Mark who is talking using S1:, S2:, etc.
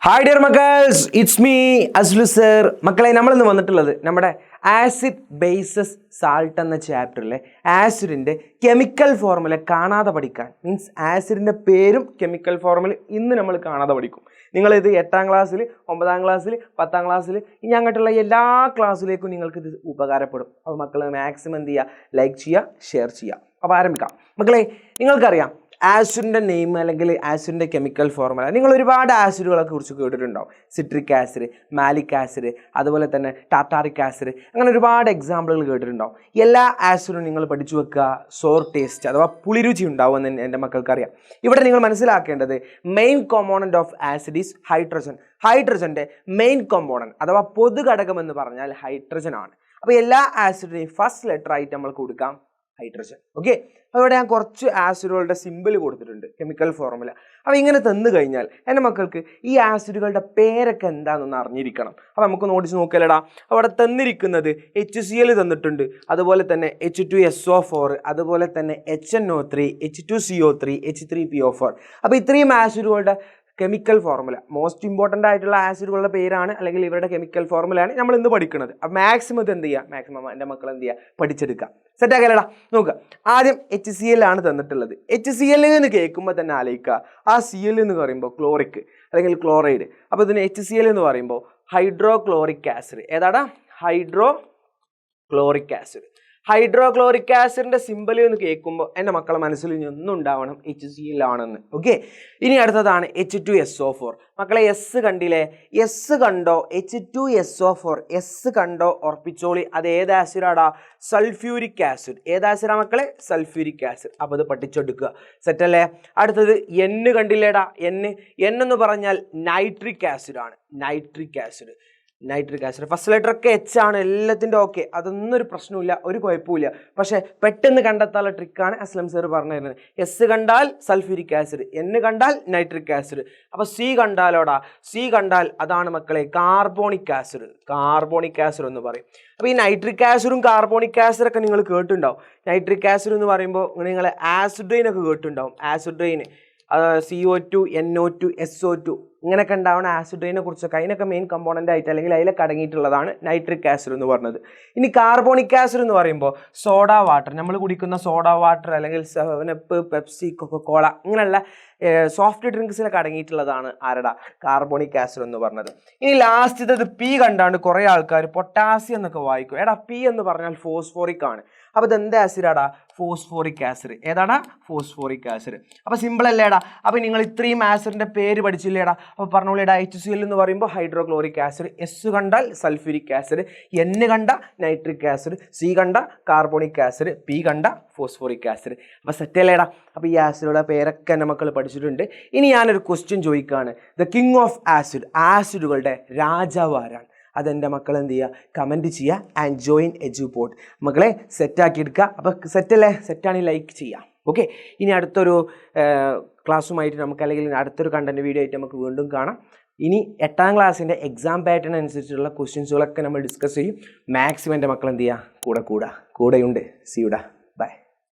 S1: Hi dear മക്കൾസ്, it's me Aslu sir. മക്കളെ, നമ്മളിന്ന് വന്നിട്ടുള്ളത് നമ്മുടെ ആസിഡ് ബേസസ് സാൾട്ട് എന്ന ചാപ്റ്ററിലെ ആസിഡിൻ്റെ കെമിക്കൽ ഫോർമുല കാണാതെ പഠിക്കാൻ. മീൻസ് ആസിഡിൻ്റെ പേരും കെമിക്കൽ ഫോർമുല ഇന്ന് നമ്മൾ കാണാതെ പഠിക്കും. നിങ്ങളിത് 8ാം ക്ലാസ്സിൽ, 9ാം ക്ലാസ്സിൽ, 10ാം ക്ലാസ്സിൽ ഇനി അങ്ങോട്ടുള്ള എല്ലാ ക്ലാസ്സിലേക്കും നിങ്ങൾക്കിത് ഉപകാരപ്പെടും. അപ്പോൾ മക്കൾ മാക്സിമം എന്ത് ചെയ്യുക, ലൈക്ക് ചെയ്യുക, ഷെയർ ചെയ്യുക. അപ്പോൾ ആരംഭിക്കാം. മക്കളെ, നിങ്ങൾക്കറിയാം ആസിഡിൻ്റെ നെയിം അല്ലെങ്കിൽ ആസിഡിൻ്റെ കെമിക്കൽ ഫോർമുല. നിങ്ങൾ ഒരുപാട് ആസിഡുകളൊക്കെ കുറിച്ച് കേട്ടിട്ടുണ്ടാവും. സിട്രിക് ആസിഡ്, മാലിക് ആസിഡ്, അതുപോലെ തന്നെ ടാർട്ടാറിക് ആസിഡ്, അങ്ങനെ ഒരുപാട് എക്സാമ്പിളുകൾ കേട്ടിട്ടുണ്ടാവും. എല്ലാ ആസിഡും നിങ്ങൾ പഠിച്ചു വെക്കുക. സോർ ടേസ്റ്റ് അഥവാ പുളിരുചി ഉണ്ടാവുമെന്ന് എൻ്റെ മക്കൾക്കറിയാം. ഇവിടെ നിങ്ങൾ മനസ്സിലാക്കേണ്ടത് main component of acid is hydrogen. ഹൈഡ്രജൻ്റെ മെയിൻ കോമ്പോണൻറ്റ് അഥവാ പൊതുഘടകം എന്ന് പറഞ്ഞാൽ ഹൈഡ്രജൻ ആണ്. അപ്പോൾ എല്ലാ ആസിഡിനെയും ഫസ്റ്റ് ലെറ്റർ ആയിട്ട് നമ്മൾ കൊടുക്കാം ഹൈഡ്രജൻ. ഓക്കെ, അപ്പോൾ ഇവിടെ ഞാൻ കുറച്ച് ആസിഡുകളുടെ സിമ്പിൾ കൊടുത്തിട്ടുണ്ട്, കെമിക്കൽ ഫോർമുല. അപ്പോൾ ഇങ്ങനെ തന്നു കഴിഞ്ഞാൽ എൻ്റെ മക്കൾക്ക് ഈ ആസിഡുകളുടെ പേരൊക്കെ എന്താണെന്ന് അറിഞ്ഞിരിക്കണം. അപ്പോൾ നമുക്ക് നോട്ടിച്ച് നോക്കിയാലടാ. അവിടെ തന്നിരിക്കുന്നത് HCl തന്നിട്ടുണ്ട്, അതുപോലെ തന്നെ H2SO4, അതുപോലെ തന്നെ HNO3, H2CO3, H3PO4. അപ്പോൾ ഇത്രയും ആസിഡുകളുടെ കെമിക്കൽ ഫോർമുല, മോസ്റ്റ് ഇമ്പോർട്ടൻ്റ് ആയിട്ടുള്ള ആസിഡുകളുടെ പേരാണ് അല്ലെങ്കിൽ ഇവരുടെ കെമിക്കൽ ഫോർമുലയാണ് നമ്മൾ ഇന്ന് പഠിക്കുന്നത്. അപ്പോൾ മാക്സിമം ഇത് എന്ത് ചെയ്യുക, മാക്സിമം എൻ്റെ മക്കൾ എന്ത് ചെയ്യുക, പഠിച്ചെടുക്കുക. സെറ്റാക്കലടാ. നോക്കുക, ആദ്യം HCl ആണ് തന്നിട്ടുള്ളത്. HCl എന്ന് കേൾക്കുമ്പോൾ തന്നെ ആലോചിക്കുക, ആ Cl എന്ന് പറയുമ്പോൾ ക്ലോറിക് അല്ലെങ്കിൽ ക്ലോറൈഡ്. അപ്പോൾ ഇതിന് HCl എന്ന് പറയുമ്പോൾ ഹൈഡ്രോക്ലോറിക് ആസിഡ്. ഏതാടാ? Hydrochloric acid. ഹൈഡ്രോക്ലോറിക് ആസിഡിൻ്റെ സിമ്പിൾ എന്ന് കേൾക്കുമ്പോൾ എൻ്റെ മക്കളെ മനസ്സിൽ ഇനി ഒന്നും ഉണ്ടാവണം, HCl ആണെന്ന്. ഓക്കെ, ഇനി അടുത്തതാണ് H2SO4. മക്കളെ, എസ് കണ്ടില്ലേ? എസ് കണ്ടോ? H2SO4 എസ് കണ്ടോ? ഉറപ്പിച്ചോളി, അത് ഏത് ആസിഡാടാ? Sulphuric acid. ഏത് ആസിഡാ മക്കളെ? Sulphuric acid. അപ്പോൾ അത് പഠിച്ചെടുക്കുക. സെറ്റല്ലേ? അടുത്തത് N കണ്ടില്ലേടാ? N എന്ന് പറഞ്ഞാൽ നൈട്രിക് ആസിഡ് ആണ്. Nitric acid. ഫസ്റ്റ് ലെറ്റർ ഒക്കെ H ആണ്, എല്ലാത്തിൻ്റെ ഓക്കെ, അതൊന്നും ഒരു പ്രശ്നമില്ല, ഒരു കുഴപ്പമില്ല. പക്ഷേ പെട്ടെന്ന് കണ്ടെത്താനുള്ള ട്രിക്കാണ് അസ്ലം സർ പറഞ്ഞു തരുന്നത്. എസ് കണ്ടാൽ സൾഫ്യൂരിക് ആസിഡ്, N കണ്ടാൽ നൈട്രിക് ആസിഡ്. അപ്പോൾ C കണ്ടാലോടാ? C കണ്ടാൽ അതാണ് മക്കളെ കാർബോണിക് ആസിഡ്. കാർബോണിക് ആസിഡ് എന്ന് പറയും. അപ്പോൾ ഈ നൈട്രിക് ആസിഡും കാർബോണിക് ആസിഡൊക്കെ നിങ്ങൾ കേട്ടിട്ടുണ്ടാവും. നൈട്രിക് ആസിഡ് എന്ന് പറയുമ്പോൾ നിങ്ങൾ ആസിഡ് റെയിൻ ഒക്കെ കേട്ടിട്ടുണ്ടാവും. Acid rain, CO2, NO2, SO2 ഇങ്ങനെയൊക്കെ ഉണ്ടാവുന്ന ആസിഡ് റെയിനെ കുറിച്ചൊക്കെ, അതിനൊക്കെ മെയിൻ കമ്പോണൻ്റ് ആയിട്ട് അല്ലെങ്കിൽ അതിലൊക്കെ അടങ്ങിയിട്ടുള്ളതാണ് നൈട്രിക് ആസിഡ് എന്ന് പറഞ്ഞത്. ഇനി കാർബോണിക് ആസിഡ് എന്ന് പറയുമ്പോൾ സോഡ വാട്ടർ, നമ്മൾ കുടിക്കുന്ന സോഡ വാട്ടർ അല്ലെങ്കിൽ 7up, പെപ്സി, കൊക്കോകോള ഇങ്ങനെയുള്ള സോഫ്റ്റ് ഡ്രിങ്ക്സിലൊക്കെ അടങ്ങിയിട്ടുള്ളതാണ് ആരടാ? കാർബോണിക് ആസിഡ് എന്ന് പറഞ്ഞത്. ഇനി ലാസ്റ്റത്തത് P കണ്ടാണ്ട് കുറേ ആൾക്കാർ പൊട്ടാസ്യം എന്നൊക്കെ വായിക്കും. എടാ, P എന്ന് പറഞ്ഞാൽ ഫോസ്ഫോറിക് ആണ്. അപ്പോൾ ഇത് എന്ത് ആസിഡാടാ? Phosphoric acid. ഏതാടാ? Phosphoric acid. അപ്പോൾ സിമ്പിൾ അല്ലേടാ? അപ്പോൾ നിങ്ങൾ ഇത്രയും ആസിഡിൻ്റെ പേര് പഠിച്ചില്ലേടാ? അപ്പോൾ പറഞ്ഞോളേടാ, HCl എന്ന് പറയുമ്പോൾ ഹൈഡ്രോക്ലോറിക് ആസിഡ്, S കണ്ടാൽ സൾഫ്യൂരിക് ആസിഡ്, N കണ്ട നൈട്രിക് ആസിഡ്, C കണ്ട കാർബോണിക് ആസിഡ്, P കണ്ട ഫോസ്ഫോറിക് ആസിഡ്. അപ്പോൾ സെറ്റല്ലേടാ? അപ്പോൾ ഈ ആസിഡുകളുടെ പേരൊക്കെ എൻ്റെ മക്കൾ പഠിച്ചിട്ടുണ്ട്. ഇനി ഞാനൊരു ക്വസ്റ്റ്യൻ ചോദിക്കുകയാണ്. ദ കിങ് ഓഫ് ആസിഡ്, ആസിഡുകളുടെ രാജാവ് ആരാണ്? അതെൻ്റെ മക്കൾ എന്ത് ചെയ്യുക, കമൻറ്റ് ചെയ്യുക. And join Edupod. മക്കളെ സെറ്റാക്കി എടുക്കുക. അപ്പോൾ സെറ്റല്ലേ? സെറ്റാണെങ്കിൽ ലൈക്ക് ചെയ്യാം. ഓക്കെ, ഇനി അടുത്തൊരു ക്ലാസ്സുമായിട്ട് നമുക്ക്, അല്ലെങ്കിൽ അടുത്തൊരു കണ്ടൻറ്റ് വീഡിയോ ആയിട്ട് നമുക്ക് വീണ്ടും കാണാം. ഇനി 8ാം ക്ലാസ്സിൻ്റെ എക്സാം പാറ്റേൺ അനുസരിച്ചുള്ള ക്വസ്റ്റ്യൻസുകളൊക്കെ നമ്മൾ ഡിസ്കസ് ചെയ്യും. മാക്സിമം എൻ്റെ മക്കൾ എന്ത് ചെയ്യുക, കൂടെയുണ്ട്. സിയുടാ.